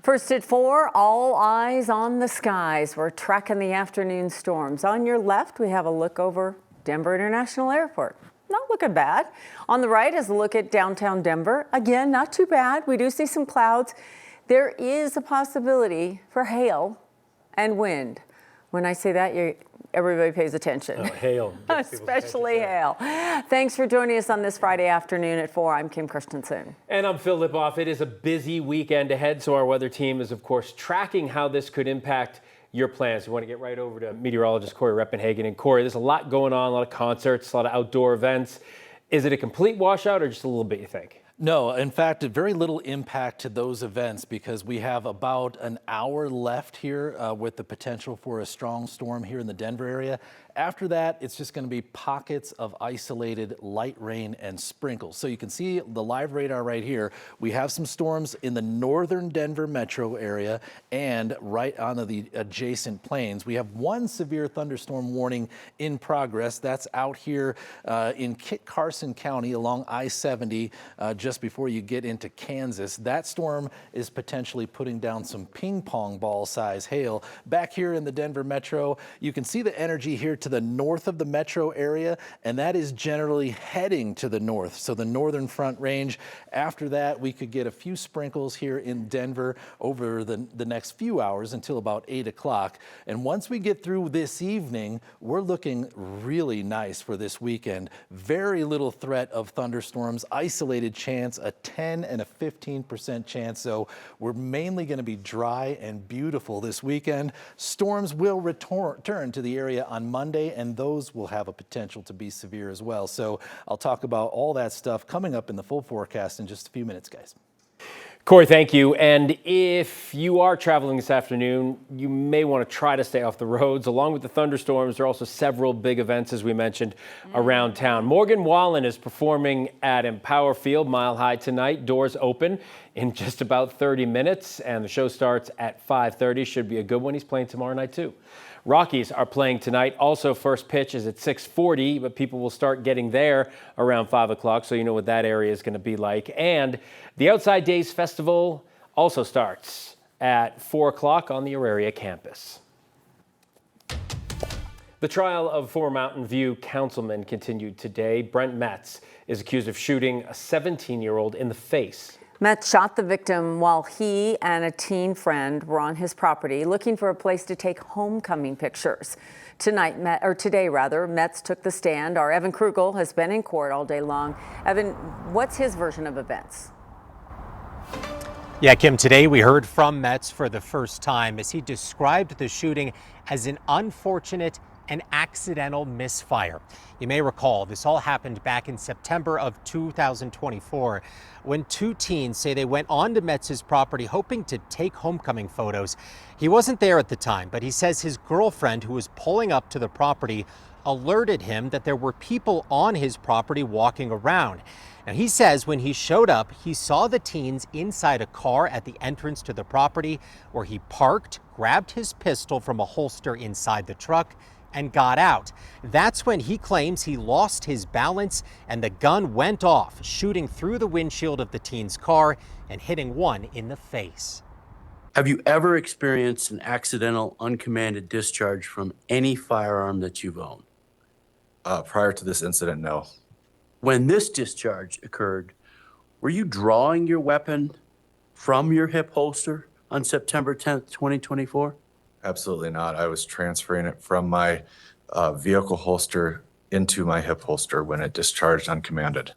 First at 4, all eyes on the skies. We're tracking the afternoon storms. On your left, we have a look over Denver International Airport. Not looking bad. On the right is a look at downtown Denver. Again, not too bad. We do see some clouds. There is a possibility for hail and wind. When I say that, everybody pays attention. Oh, hail. Especially hail. Thanks for joining us on this Friday afternoon at 4. I'm Kim Christensen. And I'm Phil Lipoff. It is a busy weekend ahead, so our weather team is, of course, tracking how this could impact your plans. We want to get right over to meteorologist Corey Reppenhagen. And Corey, there's a lot going on, a lot of concerts, a lot of outdoor events. Is it a complete washout or just a little bit, you think? No, in fact, very little impact to those events because we have about an hour left here with the potential for a strong storm here in the Denver area. After that, it's just going to be pockets of isolated light rain and sprinkles. So you can see the live radar right here. We have some storms in the northern Denver metro area and right onto the adjacent plains. We have one severe thunderstorm warning in progress. That's out here in Kit Carson County along I-70 just before you get into Kansas. That storm is potentially putting down some ping pong ball size hail. Back here in the Denver metro, you can see the energy here to the north of the metro area, and that is generally heading to the north. So the northern front range. After that, we could get a few sprinkles here in Denver over the next few hours until about 8 o'clock. And once we get through this evening, we're looking really nice for this weekend. Very little threat of thunderstorms, isolated chance, a 10 and a 15% chance. So we're mainly going to be dry and beautiful this weekend. Storms will return to the area on Monday, and those will have a potential to be severe as well. So I'll talk about all that stuff coming up in the full forecast in just a few minutes, guys. Corey, thank you. And if you are traveling this afternoon, you may want to try to stay off the roads. Along with the thunderstorms, there are also several big events, as we mentioned, around town. Morgan Wallen is performing at Empower Field Mile High tonight. Doors open in just about 30 minutes, and the show starts at 5:30. Should be a good one. He's playing tomorrow night, too. Rockies are playing tonight. Also, first pitch is at 6:40, but people will start getting there around 5 o'clock, so you know what that area is going to be like. And the Outside Days Festival also starts at 4 o'clock on the Auraria campus. The trial of former Mountain View councilman continued today. Brent Metz is accused of shooting a 17-year-old in the face. Metz shot the victim while he and a teen friend were on his property looking for a place to take homecoming pictures. Today, Metz took the stand. Our Evan Krugel has been in court all day long. Evan, what's his version of events? Yeah, Kim, today we heard from Metz for the first time as he described the shooting as an unfortunate and accidental misfire. You may recall this all happened back in September of 2024 when two teens say they went onto Metz's property hoping to take homecoming photos. He wasn't there at the time, but he says his girlfriend, who was pulling up to the property, alerted him that there were people on his property walking around. Now, he says when he showed up, he saw the teens inside a car at the entrance to the property where he parked, grabbed his pistol from a holster inside the truck, and got out. That's when he claims he lost his balance and the gun went off, shooting through the windshield of the teen's car and hitting one in the face. Have you ever experienced an accidental, uncommanded discharge from any firearm that you've owned? Prior to this incident, no. When this discharge occurred, were you drawing your weapon from your hip holster on September 10th, 2024? Absolutely not. I was transferring it from my vehicle holster into my hip holster when it discharged uncommanded.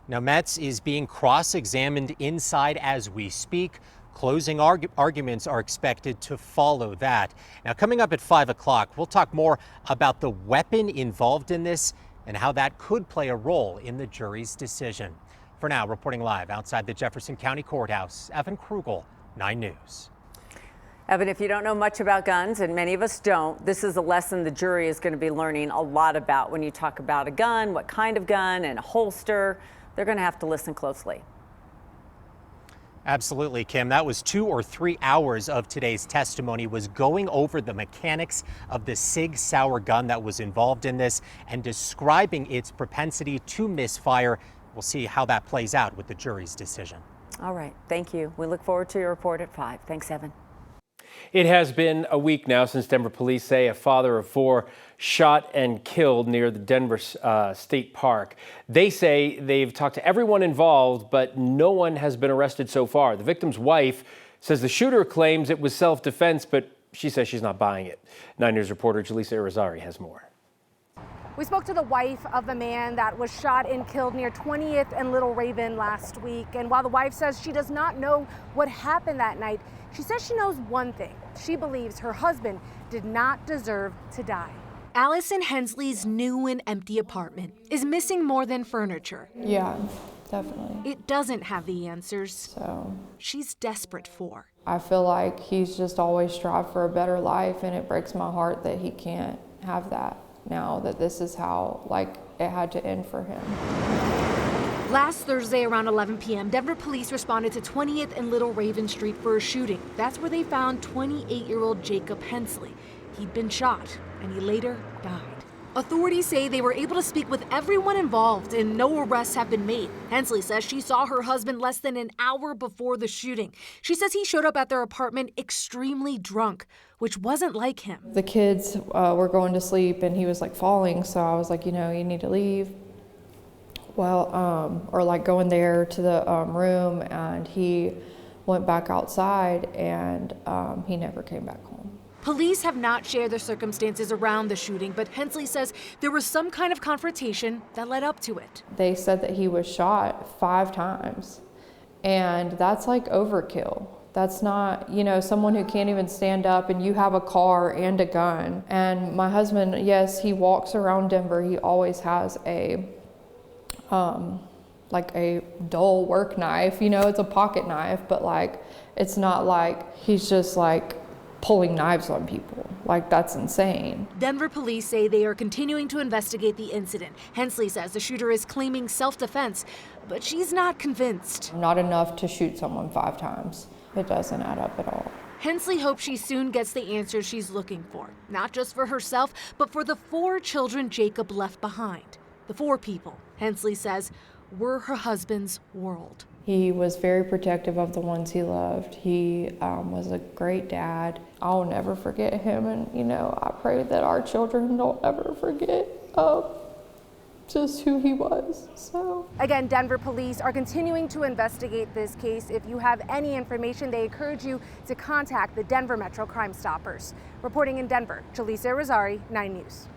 Now, Metz is being cross-examined inside as we speak. Closing arguments are expected to follow that. Now, coming up at 5 o'clock, we'll talk more about the weapon involved in this and how that could play a role in the jury's decision. For now, reporting live outside the Jefferson County Courthouse, Evan Krugel, 9 News. Evan, if you don't know much about guns, and many of us don't, this is a lesson the jury is going to be learning a lot about when you talk about a gun, what kind of gun, and a holster. They're going to have to listen closely. Absolutely, Kim. That was 2 or 3 hours of today's testimony, was going over the mechanics of the Sig Sauer gun that was involved in this and describing its propensity to misfire. We'll see how that plays out with the jury's decision. All right, thank you. We look forward to your report at 5. Thanks, Evan. It has been a week now since Denver police say a father of 4 shot and killed near the Denver State Park. They say they've talked to everyone involved, but no one has been arrested so far. The victim's wife says the shooter claims it was self-defense, but she says she's not buying it. 9 News reporter Jaleesa Irizarry has more. We spoke to the wife of the man that was shot and killed near 20th and Little Raven last week. And while the wife says she does not know what happened that night, she says she knows one thing. She believes her husband did not deserve to die. Allison Hensley's new and empty apartment is missing more than furniture. Yeah, definitely. It doesn't have the answers So she's desperate for. I feel like he's just always strived for a better life, and it breaks my heart that he can't have that now, that this is how, like, it had to end for him. Last Thursday around 11 p.m., Denver police responded to 20th and Little Raven Street for a shooting. That's where they found 28-year-old Jacob Hensley. He'd been shot, and he later died. Authorities say they were able to speak with everyone involved and no arrests have been made. Hensley says she saw her husband less than an hour before the shooting. She says he showed up at their apartment extremely drunk, which wasn't like him. The kids were going to sleep, and he was like falling, so I was like, you know, you need to leave. Well, or like going there to the room, and he went back outside, and he never came back home. Police have not shared the circumstances around the shooting, but Hensley says there was some kind of confrontation that led up to it. They said that he was shot 5 times, and that's like overkill. That's not, you know, someone who can't even stand up, and you have a car and a gun. And my husband, yes, he walks around Denver. He always has a, like a dull work knife, you know, it's a pocket knife, but like, it's not like he's just like pulling knives on people. Like, that's insane. Denver police say they are continuing to investigate the incident. Hensley says the shooter is claiming self-defense, but she's not convinced. Not enough to shoot someone 5 times. It doesn't add up at all. Hensley hopes she soon gets the answers she's looking for, not just for herself, but for the 4 children Jacob left behind. The 4 people, Hensley says, were her husband's world. He was very protective of the ones he loved. He was a great dad. I'll never forget him, and you know, I pray that our children don't ever forget just who he was. So Again, Denver police are continuing to investigate this case. If you have any information, they encourage you to contact the Denver Metro Crime Stoppers. Reporting in Denver, Jaleesa Irizarry, 9 News.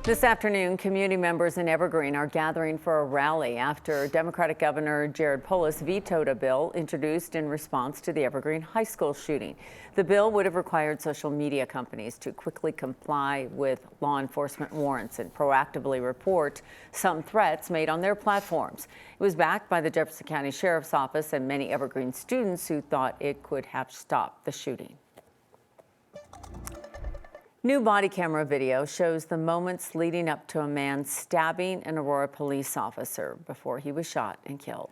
This afternoon, community members in Evergreen are gathering for a rally after Democratic Governor Jared Polis vetoed a bill introduced in response to the Evergreen High School shooting. The bill would have required social media companies to quickly comply with law enforcement warrants and proactively report some threats made on their platforms. It was backed by the Jefferson County Sheriff's Office and many Evergreen students who thought it could have stopped the shooting. New body camera video shows the moments leading up to a man stabbing an Aurora police officer before he was shot and killed.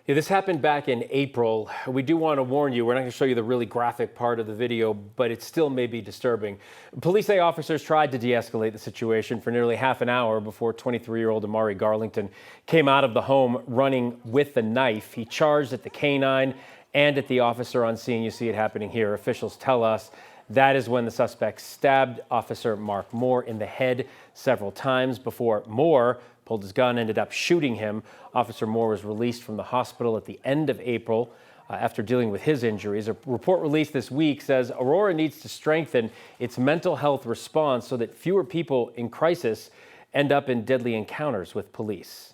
Yeah, this happened back in April. We do want to warn you, we're not going to show you the really graphic part of the video, but it still may be disturbing. Police say officers tried to de-escalate the situation for nearly half an hour before 23-year-old Amari Garlington came out of the home running with the knife. He charged at the canine and at the officer on scene. You see it happening here. Officials tell us that is when the suspect stabbed Officer Mark Moore in the head several times before Moore pulled his gun, ended up shooting him. Officer Moore was released from the hospital at the end of April after dealing with his injuries. A report released this week says Aurora needs to strengthen its mental health response so that fewer people in crisis end up in deadly encounters with police.